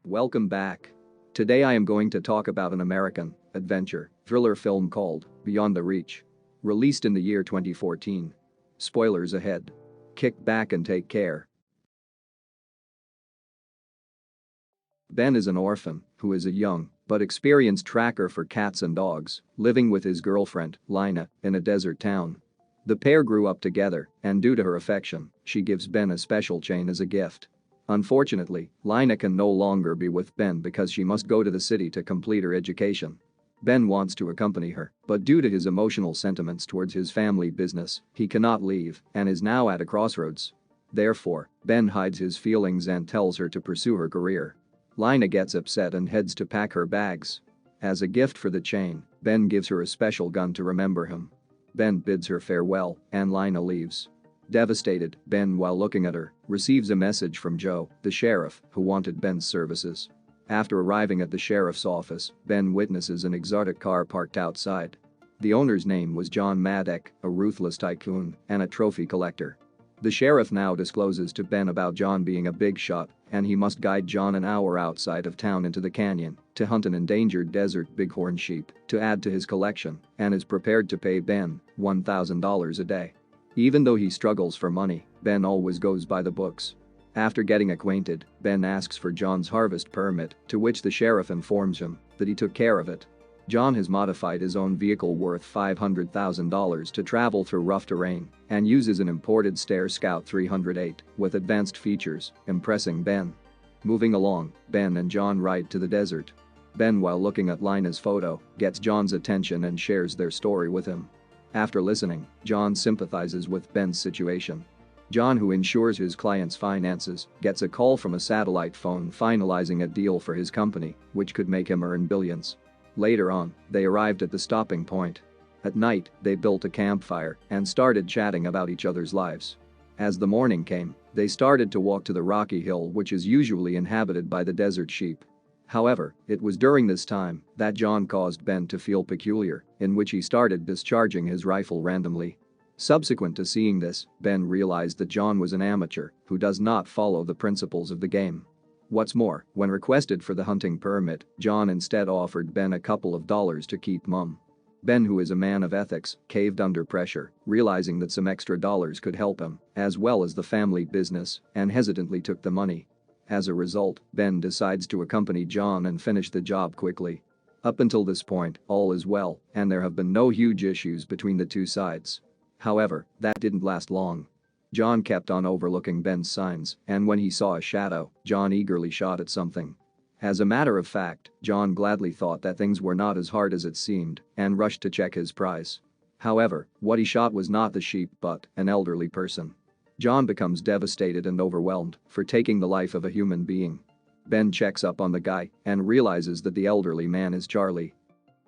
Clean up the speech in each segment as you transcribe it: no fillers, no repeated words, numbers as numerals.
Welcome back. Today I am going to talk about an American adventure thriller film called Beyond the Reach. Released in the year 2014. Spoilers ahead. Kick back and take care. Ben is an orphan who is a young but experienced tracker for cats and dogs, living with his girlfriend, Lina, in a desert town. The pair grew up together, and due to her affection, she gives Ben a special chain as a gift. Unfortunately, Lina can no longer be with Ben because she must go to the city to complete her education. Ben wants to accompany her, but due to his emotional sentiments towards his family business, he cannot leave and is now at a crossroads. Therefore, Ben hides his feelings and tells her to pursue her career. Lina gets upset and heads to pack her bags. As a gift for the chain, Ben gives her a special gun to remember him. Ben bids her farewell, and Lina leaves. Devastated, Ben, while looking at her, receives a message from Joe, the sheriff, who wanted Ben's services. After arriving at the sheriff's office, Ben witnesses an exotic car parked outside. The owner's name was John Madec, a ruthless tycoon and a trophy collector. The sheriff now discloses to Ben about John being a big shot, and he must guide John an hour outside of town into the canyon to hunt an endangered desert bighorn sheep to add to his collection, and is prepared to pay Ben $1,000 a day. Even though he struggles for money, Ben always goes by the books. After getting acquainted, Ben asks for John's harvest permit, to which the sheriff informs him that he took care of it. John has modified his own vehicle worth $500,000 to travel through rough terrain and uses an imported Steyr Scout 308 with advanced features, impressing Ben. Moving along, Ben and John ride to the desert. Ben, while looking at Lina's photo, gets John's attention and shares their story with him. After listening, John sympathizes with Ben's situation. John, who insures his client's finances, gets a call from a satellite phone finalizing a deal for his company, which could make him earn billions. Later on, they arrived at the stopping point. At night, they built a campfire and started chatting about each other's lives. As the morning came, they started to walk to the rocky hill which is usually inhabited by the desert sheep. However, it was during this time that John caused Ben to feel peculiar, in which he started discharging his rifle randomly. Subsequent to seeing this, Ben realized that John was an amateur who does not follow the principles of the game. What's more, when requested for the hunting permit, John instead offered Ben a couple of dollars to keep mum. Ben, who is a man of ethics, caved under pressure, realizing that some extra dollars could help him, as well as the family business, and hesitantly took the money. As a result, Ben decides to accompany John and finish the job quickly. Up until this point, all is well, and there have been no huge issues between the two sides. However, that didn't last long. John kept on overlooking Ben's signs, and when he saw a shadow, John eagerly shot at something. As a matter of fact, John gladly thought that things were not as hard as it seemed and rushed to check his prize. However, what he shot was not the sheep but an elderly person. John becomes devastated and overwhelmed for taking the life of a human being. Ben checks up on the guy and realizes that the elderly man is Charlie.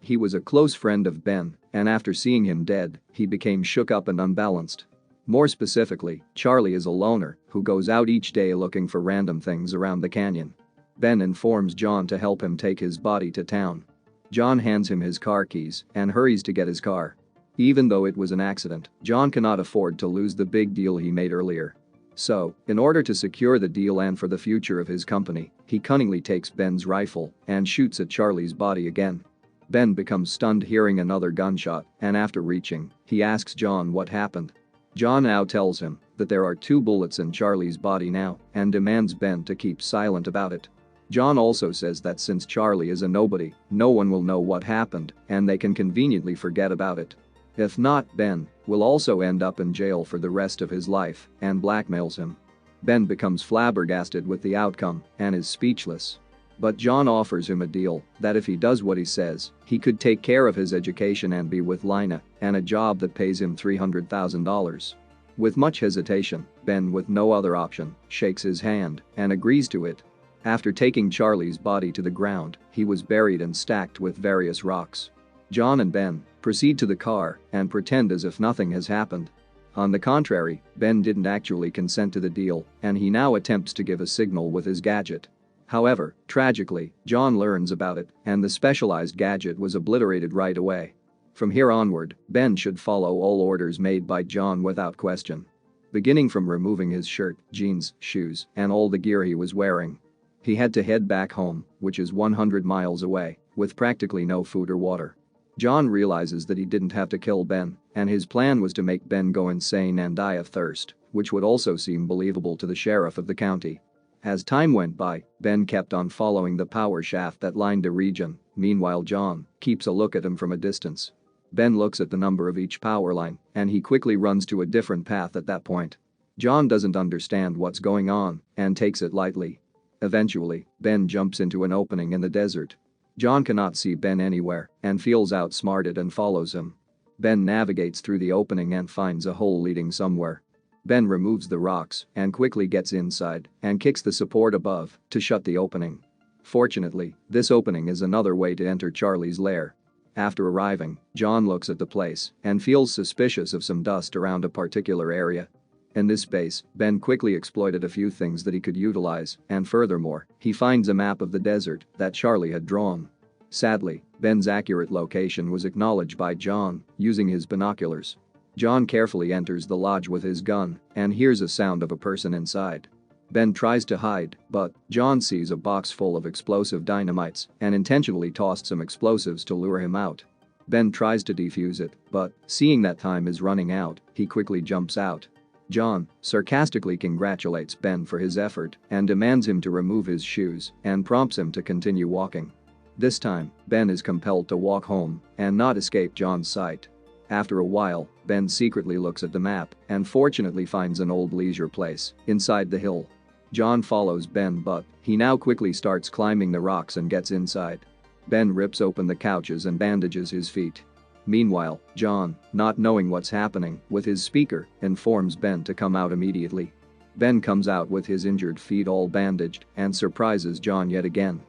He was a close friend of Ben, and after seeing him dead, he became shook up and unbalanced. More specifically, Charlie is a loner who goes out each day looking for random things around the canyon. Ben informs John to help him take his body to town. John hands him his car keys and hurries to get his car. Even though it was an accident, John cannot afford to lose the big deal he made earlier. So, in order to secure the deal and for the future of his company, he cunningly takes Ben's rifle and shoots at Charlie's body again. Ben becomes stunned hearing another gunshot, and after reaching, he asks John what happened. John now tells him that there are 2 bullets in Charlie's body now and demands Ben to keep silent about it. John also says that since Charlie is a nobody, no one will know what happened and they can conveniently forget about it. If not, Ben will also end up in jail for the rest of his life and blackmails him. Ben becomes flabbergasted with the outcome and is speechless. But John offers him a deal that if he does what he says, he could take care of his education and be with Lina, and a job that pays him $300,000. With much hesitation, Ben, with no other option, shakes his hand and agrees to it. After taking Charlie's body to the ground, he was buried and stacked with various rocks. John and Ben proceed to the car and pretend as if nothing has happened. On the contrary, Ben didn't actually consent to the deal, and he now attempts to give a signal with his gadget. However, tragically, John learns about it, and the specialized gadget was obliterated right away. From here onward, Ben should follow all orders made by John without question. Beginning from removing his shirt, jeans, shoes, and all the gear he was wearing. He had to head back home, which is 100 miles away, with practically no food or water. John realizes that he didn't have to kill Ben, and his plan was to make Ben go insane and die of thirst, which would also seem believable to the sheriff of the county. As time went by, Ben kept on following the power shaft that lined the region. Meanwhile, John keeps a look at him from a distance. Ben looks at the number of each power line, and he quickly runs to a different path at that point. John doesn't understand what's going on and takes it lightly. Eventually, Ben jumps into an opening in the desert. John cannot see Ben anywhere and feels outsmarted and follows him. Ben navigates through the opening and finds a hole leading somewhere. Ben removes the rocks and quickly gets inside and kicks the support above to shut the opening. Fortunately, this opening is another way to enter Charlie's lair. After arriving, John looks at the place and feels suspicious of some dust around a particular area. In this space, Ben quickly exploited a few things that he could utilize, and furthermore, he finds a map of the desert that Charlie had drawn. Sadly, Ben's accurate location was acknowledged by John using his binoculars. John carefully enters the lodge with his gun and hears a sound of a person inside. Ben tries to hide, but John sees a box full of explosive dynamites and intentionally tossed some explosives to lure him out. Ben tries to defuse it, but seeing that time is running out, he quickly jumps out. John sarcastically congratulates Ben for his effort and demands him to remove his shoes and prompts him to continue walking. This time, Ben is compelled to walk home and not escape John's sight. After a while, Ben secretly looks at the map and fortunately finds an old leisure place inside the hill. John follows Ben, but he now quickly starts climbing the rocks and gets inside. Ben rips open the couches and bandages his feet. Meanwhile, John, not knowing what's happening with his speaker, informs Ben to come out immediately. Ben comes out with his injured feet all bandaged and surprises John yet again.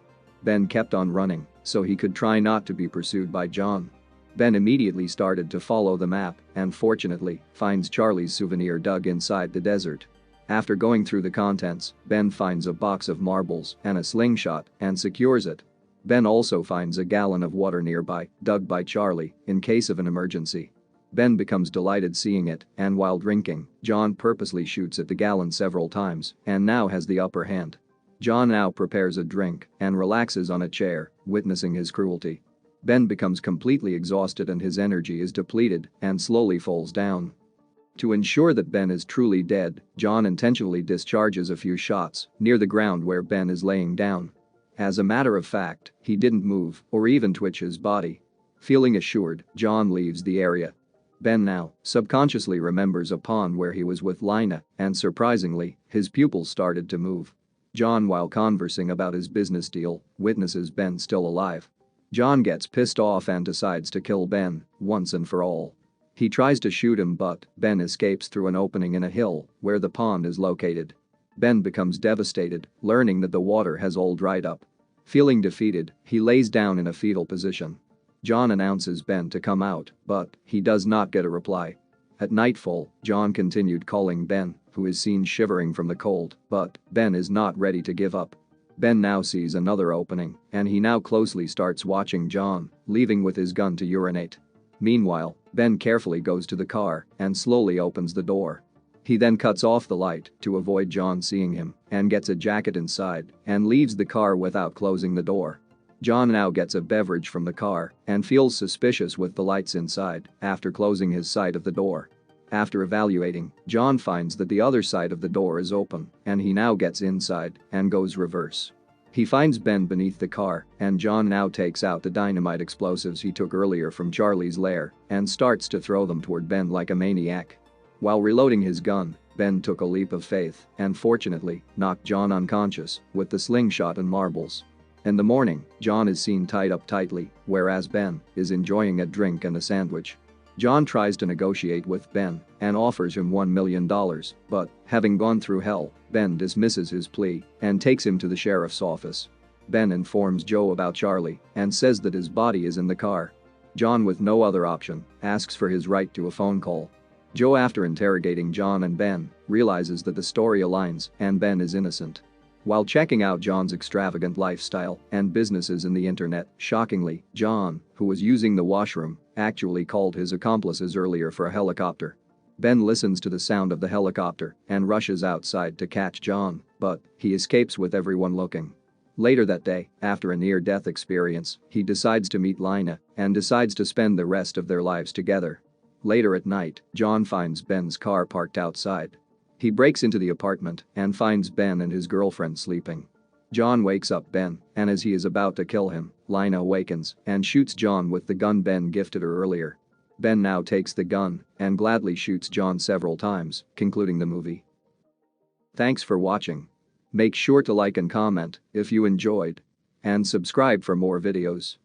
Ben kept on running so he could try not to be pursued by John. Ben immediately started to follow the map and fortunately finds Charlie's souvenir dug inside the desert. After going through the contents, Ben finds a box of marbles and a slingshot and secures it. Ben also finds a gallon of water nearby, dug by Charlie in case of an emergency. Ben becomes delighted seeing it, and while drinking, John purposely shoots at the gallon several times and now has the upper hand. John now prepares a drink and relaxes on a chair, witnessing his cruelty. Ben becomes completely exhausted and his energy is depleted and slowly falls down. To ensure that Ben is truly dead, John intentionally discharges a few shots near the ground where Ben is laying down. As a matter of fact, he didn't move or even twitch his body. Feeling assured, John leaves the area. Ben now subconsciously remembers a pond where he was with Lina, and surprisingly, his pupils started to move. John, while conversing about his business deal, witnesses Ben still alive. John gets pissed off and decides to kill Ben once and for all. He tries to shoot him, but Ben escapes through an opening in a hill where the pond is located. Ben becomes devastated, learning that the water has all dried up. Feeling defeated, he lays down in a fetal position. John announces Ben to come out, but he does not get a reply. At nightfall, John continued calling Ben, who is seen shivering from the cold, but Ben is not ready to give up. Ben now sees another opening, and he now closely starts watching John, leaving with his gun to urinate. Meanwhile, Ben carefully goes to the car and slowly opens the door. He then cuts off the light to avoid John seeing him and gets a jacket inside and leaves the car without closing the door. John now gets a beverage from the car and feels suspicious with the lights inside after closing his side of the door. After evaluating, John finds that the other side of the door is open and he now gets inside and goes reverse. He finds Ben beneath the car and John now takes out the dynamite explosives he took earlier from Charlie's lair and starts to throw them toward Ben like a maniac. While reloading his gun, Ben took a leap of faith and fortunately knocked John unconscious with the slingshot and marbles. In the morning, John is seen tied up tightly, whereas Ben is enjoying a drink and a sandwich. John tries to negotiate with Ben and offers him $1 million, but having gone through hell, Ben dismisses his plea and takes him to the sheriff's office. Ben informs Joe about Charlie and says that his body is in the car. John, with no other option, asks for his right to a phone call. Joe, after interrogating John and Ben, realizes that the story aligns and Ben is innocent. While checking out John's extravagant lifestyle and businesses in the internet, shockingly, John, who was using the washroom, actually called his accomplices earlier for a helicopter. Ben listens to the sound of the helicopter and rushes outside to catch John, but he escapes with everyone looking. Later that day, after a near-death experience, he decides to meet Lina and decides to spend the rest of their lives together. Later at night, John finds Ben's car parked outside. He breaks into the apartment and finds Ben and his girlfriend sleeping. John wakes up Ben, and as he is about to kill him, Lina awakens and shoots John with the gun Ben gifted her earlier. Ben now takes the gun and gladly shoots John several times, concluding the movie. Thanks for watching. Make sure to like and comment if you enjoyed. And subscribe for more videos.